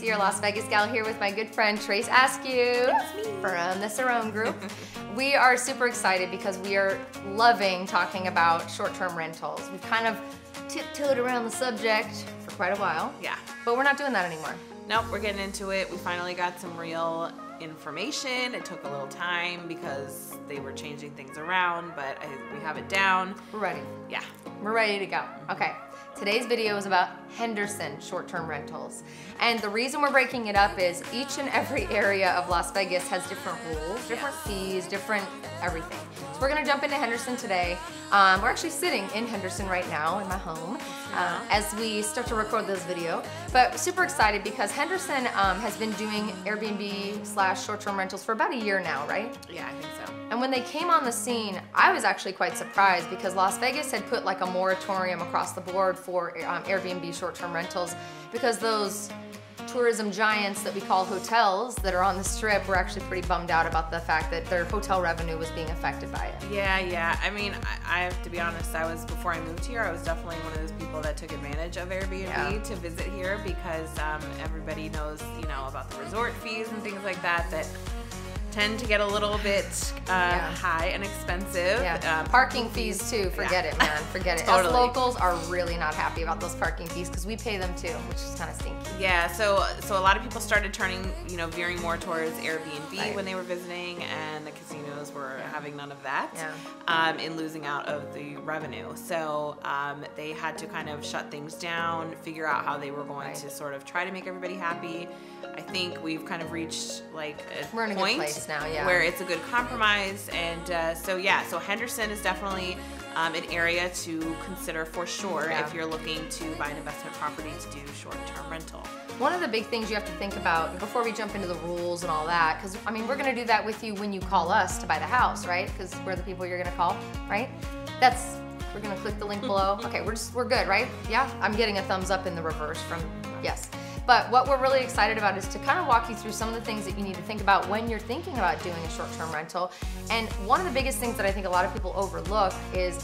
your Las Vegas gal here with my good friend Trace Askew from the Cerrone Group. We are super excited because we are loving talking about short-term rentals. We've kind of tiptoed around the subject for quite a while. Yeah. But we're not doing that anymore. Nope, we're getting into it. We finally got some real information. It took a little time because they were changing things around, but we have it down. We're ready. Yeah. We're ready to go. Okay. Today's video is about Henderson short-term rentals. And the reason we're breaking it up is each and every area of Las Vegas has different rules, different fees, different everything. So we're gonna jump into Henderson today. We're actually sitting in Henderson right now in my home as we start to record this video. But super excited because Henderson has been doing Airbnb / short-term rentals for about a year now, right? Yeah, I think so. And when they came on the scene, I was actually quite surprised because Las Vegas had put like a moratorium across the board for Airbnb short-term rentals because those tourism giants that we call hotels that are on the Strip were actually pretty bummed out about the fact that their hotel revenue was being affected by it. Yeah. I mean, I have to be honest, before I moved here, I was definitely one of those people that took advantage of Airbnb to visit here because everybody knows, about the resort fees and things like that tend to get a little bit high and expensive. Yeah. Parking fees too, forget it, man, forget it. Totally. Us locals are really not happy about those parking fees because we pay them too, which is kind of stinky. Yeah, so a lot of people started veering more towards Airbnb when they were visiting, and the casinos were having none of that, and losing out of the revenue. So they had to kind of shut things down, figure out how they were going to sort of try to make everybody happy. I think we've kind of reached like a We're in a point good place now, where it's a good compromise, and so Henderson is definitely an area to consider for sure if you're looking to buy an investment property to do short-term rental. One of the big things you have to think about before we jump into the rules and all that, because I mean we're going to do that with you when you call us to buy the house, right? Because we're the people you're going to call, right? We're going to click the link below. Okay, we're good, right? Yeah, I'm getting a thumbs up in the reverse from yes. But what we're really excited about is to kind of walk you through some of the things that you need to think about when you're thinking about doing a short-term rental. And one of the biggest things that I think a lot of people overlook is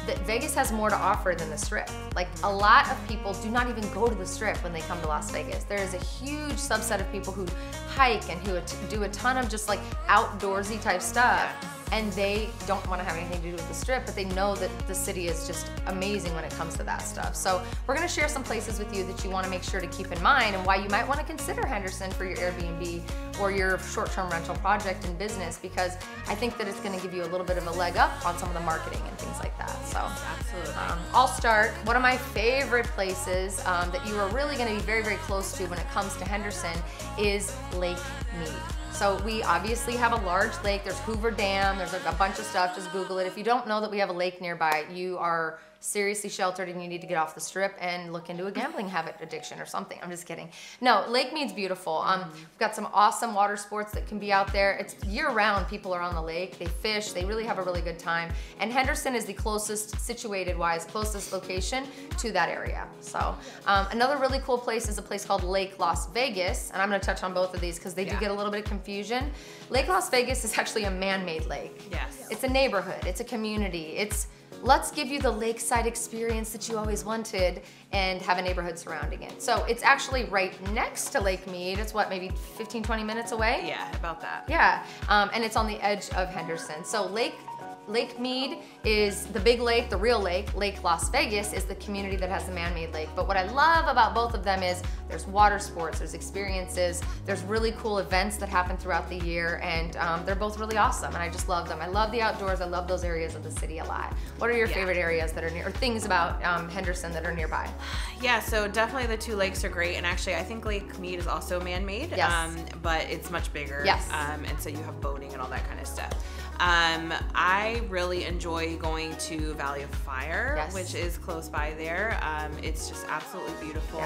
that Vegas has more to offer than the Strip. Like a lot of people do not even go to the Strip when they come to Las Vegas. There is a huge subset of people who hike and who do a ton of just like outdoorsy type stuff. And they don't want to have anything to do with the Strip, but they know that the city is just amazing when it comes to that stuff. So we're going to share some places with you that you want to make sure to keep in mind and why you might want to consider Henderson for your Airbnb or your short-term rental project and business, because I think that it's going to give you a little bit of a leg up on some of the marketing and things like that. So absolutely. I'll start. One of my favorite places that you are really going to be very, very close to when it comes to Henderson is Lake Mead. So we obviously have a large lake. There's Hoover Dam. There's like a bunch of stuff. Just Google it. If you don't know that we have a lake nearby, you are seriously sheltered and you need to get off the Strip and look into a gambling habit addiction or something. I'm just kidding. No, Lake Mead's beautiful. We've got some awesome water sports that can be out there. It's year-round. People are on the lake. They fish. They really have a really good time. And Henderson is the closest, situated-wise, closest location to that area. So another really cool place is a place called Lake Las Vegas, and I'm going to touch on both of these because they do get a little bit of confusion. Lake Las Vegas is actually a man-made lake. Yes. It's a neighborhood. It's a community. Let's give you the lakeside experience that you always wanted and have a neighborhood surrounding it. So it's actually right next to Lake Mead. It's what, maybe 15, 20 minutes away? Yeah, about that. Yeah, and it's on the edge of Henderson. So Lake Mead is the big lake, the real lake. Lake Las Vegas is the community that has the man-made lake. But what I love about both of them is there's water sports, there's experiences, there's really cool events that happen throughout the year, and they're both really awesome, and I just love them. I love the outdoors, I love those areas of the city a lot. What are your favorite areas that are near, or things about Henderson that are nearby? Yeah, so definitely the two lakes are great, and actually I think Lake Mead is also man-made, but it's much bigger, and so you have boating and all that kind of stuff. I really enjoy going to Valley of Fire, which is close by there. It's just absolutely beautiful.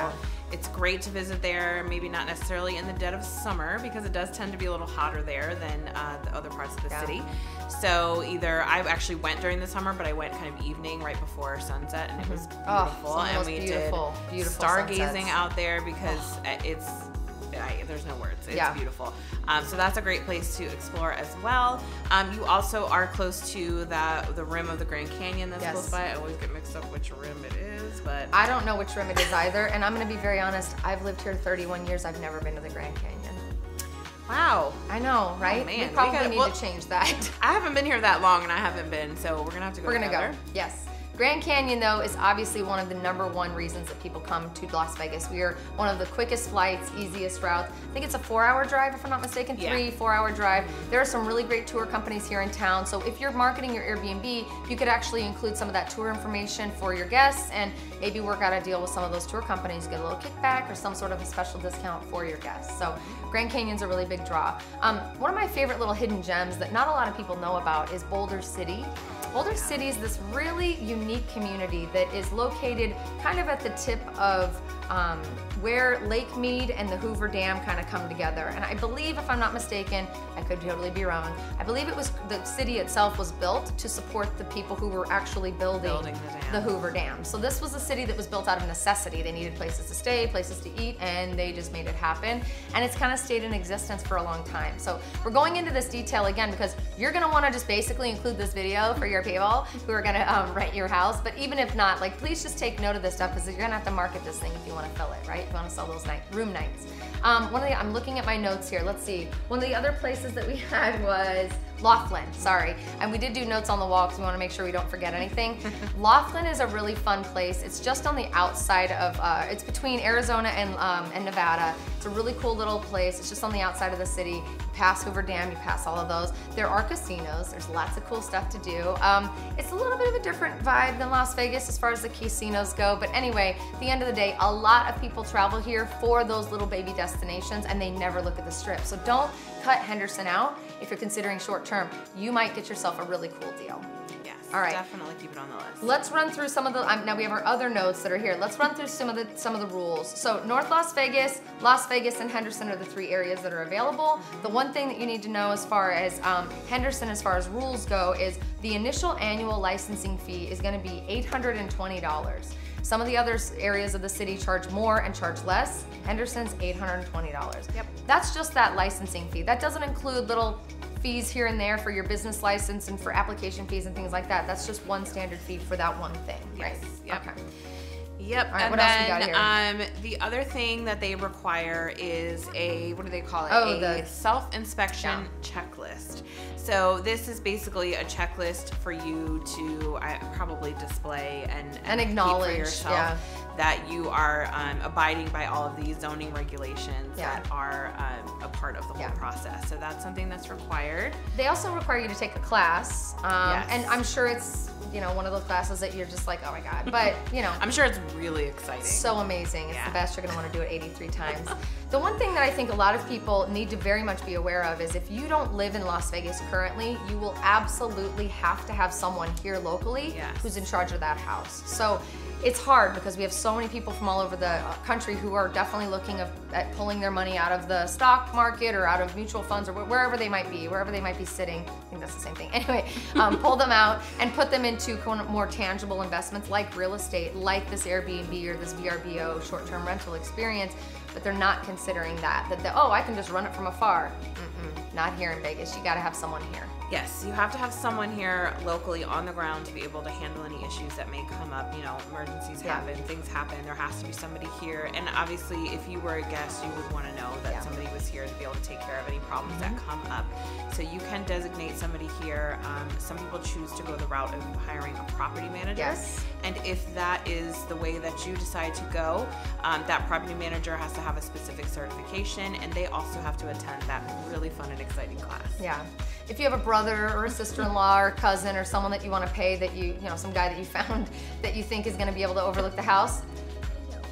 It's great to visit there, maybe not necessarily in the dead of summer because it does tend to be a little hotter there than the other parts of the city. So I actually went during the summer, but I went kind of evening right before sunset, and it was beautiful. And we did stargazing out there because it's there's no words. It's beautiful. So that's a great place to explore as well. You also are close to the rim of the Grand Canyon that's close by. I always get mixed up which rim it is, but I don't know which rim it is either. And I'm going to be very honest. I've lived here 31 years. I've never been to the Grand Canyon. Wow. I know, right? Oh, man. We probably need to change that. I haven't been here that long, and I haven't been, so we're going to have to go together. We're going to go, yes. Grand Canyon, though, is obviously one of the #1 reasons that people come to Las Vegas. We are one of the quickest flights, easiest routes. I think it's a 4-hour drive, if I'm not mistaken, 3-4-hour drive. There are some really great tour companies here in town. So if you're marketing your Airbnb, you could actually include some of that tour information for your guests and maybe work out a deal with some of those tour companies, get a little kickback or some sort of a special discount for your guests. So Grand Canyon's a really big draw. One of my favorite little hidden gems that not a lot of people know about is Boulder City. Boulder City is this really unique community that is located kind of at the tip of where Lake Mead and the Hoover Dam kind of come together. And I believe, if I'm not mistaken, I could totally be wrong, I believe it was the city itself was built to support the people who were actually building the Hoover Dam. So this was a city that was built out of necessity. They needed places to stay, places to eat, and they just made it happen. And it's kind of stayed in existence for a long time. So we're going into this detail again because you're gonna wanna just basically include this video for your people who are gonna rent your house. But even if not, like, please just take note of this stuff because you're gonna have to market this thing if you wanna fill it, right? If you wanna sell those room nights. I'm looking at my notes here. Let's see. One of the other places that we had was Laughlin, sorry. And we did do notes on the wall because we want to make sure we don't forget anything. Laughlin is a really fun place. It's just on the outside of, it's between Arizona and Nevada. It's a really cool little place. It's just on the outside of the city. You pass Hoover Dam, you pass all of those. There are casinos. There's lots of cool stuff to do. It's a little bit of a different vibe than Las Vegas as far as the casinos go. But anyway, at the end of the day, a lot of people travel here for those little baby destinations and they never look at the strip. So don't cut Henderson out if you're considering short term. You might get yourself a really cool deal. Yes, all right. Definitely keep it on the list. Let's run through some of the, now we have our other notes that are here. Let's run through some of the rules. So North Las Vegas, and Henderson are the 3 areas that are available. The one thing that you need to know as far as Henderson, as far as rules go, is the initial annual licensing fee is gonna be $820. Some of the other areas of the city charge more and charge less. Henderson's $820. Yep. That's just that licensing fee. That doesn't include little fees here and there for your business license and for application fees and things like that. That's just one standard fee for that one thing, right? Yep. Okay. Yep. All right, and what then, else we got here? The other thing that they require is a, what do they call it? Oh, a self-inspection checklist. So this is basically a checklist for you to probably display and acknowledge keep for yourself that you are abiding by all of these zoning regulations that are a part of the whole process. So that's something that's required. They also require you to take a class, and I'm sure it's, you know, one of those classes that you're just like, oh my God, but you know. I'm sure it's really exciting. So amazing. It's the best. You're gonna wanna do it 83 times. The one thing that I think a lot of people need to very much be aware of is if you don't live in Las Vegas currently, you will absolutely have to have someone here locally who's in charge of that house. So it's hard because we have so many people from all over the country who are definitely looking at pulling their money out of the stock market or out of mutual funds or wherever they might be sitting. I think that's the same thing. Anyway, pull them out and put them into more tangible investments like real estate, like this Airbnb or this VRBO, short-term rental experience, but they're not considering that oh, I can just run it from afar. Not here in Vegas. You gotta have someone here. Yes, you have to have someone here locally on the ground to be able to handle any issues that may come up. You know, emergencies happen, things happen. There has to be somebody here. And obviously, if you were a guest, you would want to know that somebody was here to be able to take care of any problems that come up. So you can designate somebody here. Some people choose to go the route of hiring a property manager. Yes. And if that is the way that you decide to go, that property manager has to have a specific certification, and they also have to attend that really fun and exciting class. Yeah. If you have a brother or a sister-in-law or cousin or someone that you want to pay that you know, some guy that you found that you think is going to be able to overlook the house,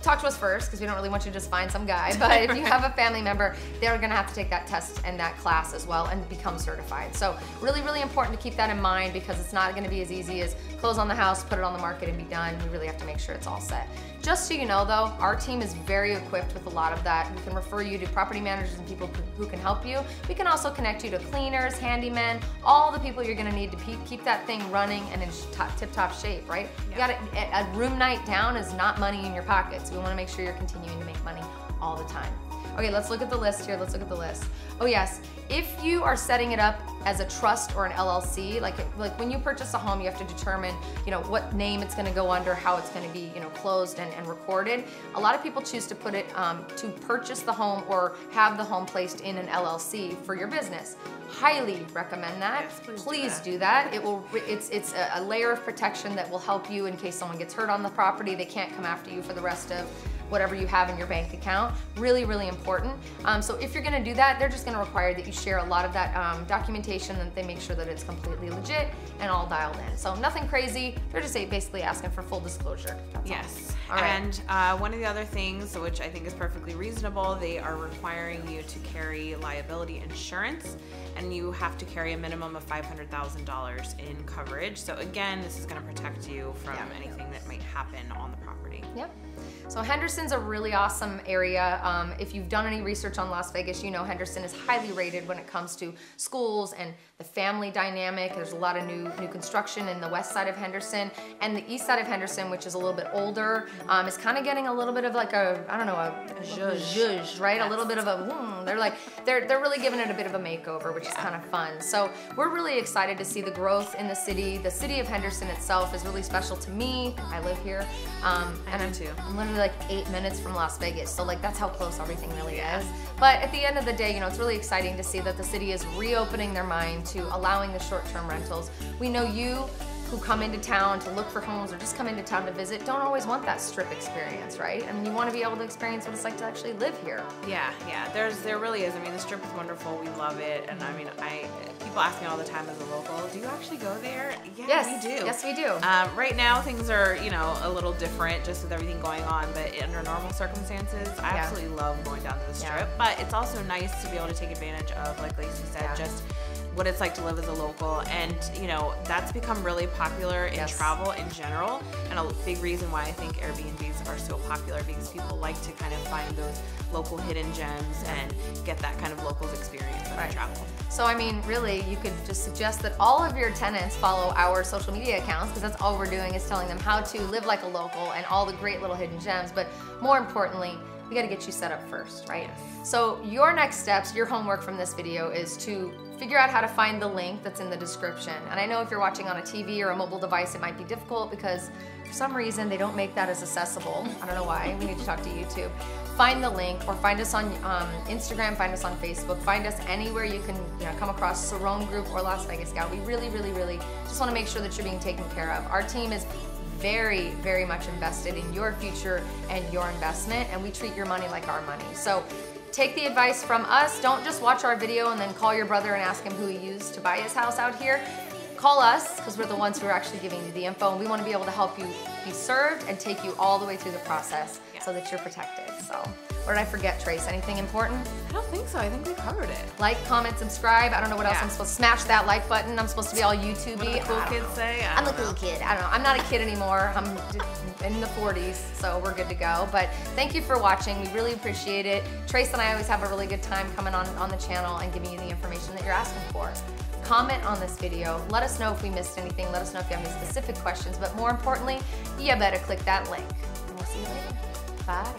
talk to us first because we don't really want you to just find some guy. But if you have a family member, they're going to have to take that test and that class as well and become certified. So really, really important to keep that in mind because it's not going to be as easy as close on the house, put it on the market and be done. We really have to make sure it's all set. Just so you know though, our team is very equipped with a lot of that. We can refer you to property managers and people who can help you. We can also connect you to cleaners, handymen, all the people you're gonna need to keep that thing running and in tip-top shape, right? You got a room night down is not money in your pockets. We wanna make sure you're continuing to make money all the time. Okay, let's look at the list here. Let's look at the list. Oh yes, if you are setting it up as a trust or an LLC, like when you purchase a home, you have to determine, what name it's going to go under, how it's going to be, closed and recorded. A lot of people choose to put it to purchase the home or have the home placed in an LLC for your business. Highly recommend that. Yes, please do that. It's a layer of protection that will help you in case someone gets hurt on the property. They can't come after you for the rest of whatever you have in your bank account. Really, really important. So if you're gonna do that, they're just gonna require that you share a lot of that documentation, and that they make sure that it's completely legit and all dialed in. So nothing crazy. They're just basically asking for full disclosure. That's yes. All right. And one of the other things, which I think is perfectly reasonable, they are requiring you to carry liability insurance, and you have to carry a minimum of $500,000 in coverage. So again, this is gonna protect you from anything that might happen on the property. Yep. So Henderson's a really awesome area. If you've done any research on Las Vegas, Henderson is highly rated when it comes to schools and the family dynamic. There's a lot of new construction in the west side of Henderson, and the east side of Henderson, which is a little bit older, is kind of getting a little bit of like a zhuzh, right? Yes. A little bit of a they're really giving it a bit of a makeover, which is kind of fun. So we're really excited to see the growth in the city. The city of Henderson itself is really special to me. I live here, and I'm literally like 8 minutes from Las Vegas, so like that's how close everything really is. But at the end of the day, it's really exciting to see that the city is reopening their mind to allowing the short-term rentals. We know you who come into town to look for homes or just come into town to visit don't always want that strip experience, right? I mean, you want to be able to experience what it's like to actually live here. Yeah. There really is. I mean, the strip is wonderful. We love it. And I mean, people ask me all the time as a local, do you actually go there? Yeah, yes, we do. Yes, we do. Right now, things are, a little different just with everything going on, but under normal circumstances, I absolutely love going down to the strip. But it's also nice to be able to take advantage of, like Lacey said, just what it's like to live as a local, and that's become really popular in travel in general, and a big reason why I think Airbnbs are so popular, because people like to kind of find those local hidden gems and get that kind of locals experience when they travel. So I mean, really, you could just suggest that all of your tenants follow our social media accounts, because that's all we're doing is telling them how to live like a local and all the great little hidden gems. But more importantly, we got to get you set up first, right? So your next steps, your homework from this video is to figure out how to find the link that's in the description. And I know if you're watching on a TV or a mobile device, it might be difficult because for some reason they don't make that as accessible. I don't know why. We need to talk to YouTube. Find the link, or find us on Instagram, find us on Facebook, find us anywhere you can come across Cerrone Group or Las Vegas Scout. We really, really, really just want to make sure that you're being taken care of. Our team is very, very much invested in your future and your investment, and we treat your money like our money. So take the advice from us. Don't just watch our video and then call your brother and ask him who he used to buy his house out here. Call us, because we're the ones who are actually giving you the info, and we want to be able to help you be served and take you all the way through the process so that you're protected. So, what did I forget, Trace? Anything important? I don't think so. I think we covered it. Like, comment, subscribe. I don't know what else I'm supposed to smash that like button. I'm supposed to be all YouTube-y. What do the cool kids say? I'm the cool kid. I don't know. I'm not a kid anymore. I'm in the 40s, so we're good to go. But thank you for watching. We really appreciate it. Trace and I always have a really good time coming on the channel and giving you the information that you're asking for. Comment on this video. Let us know if we missed anything. Let us know if you have any specific questions. But more importantly, you better click that link. And we'll see you later. Bye.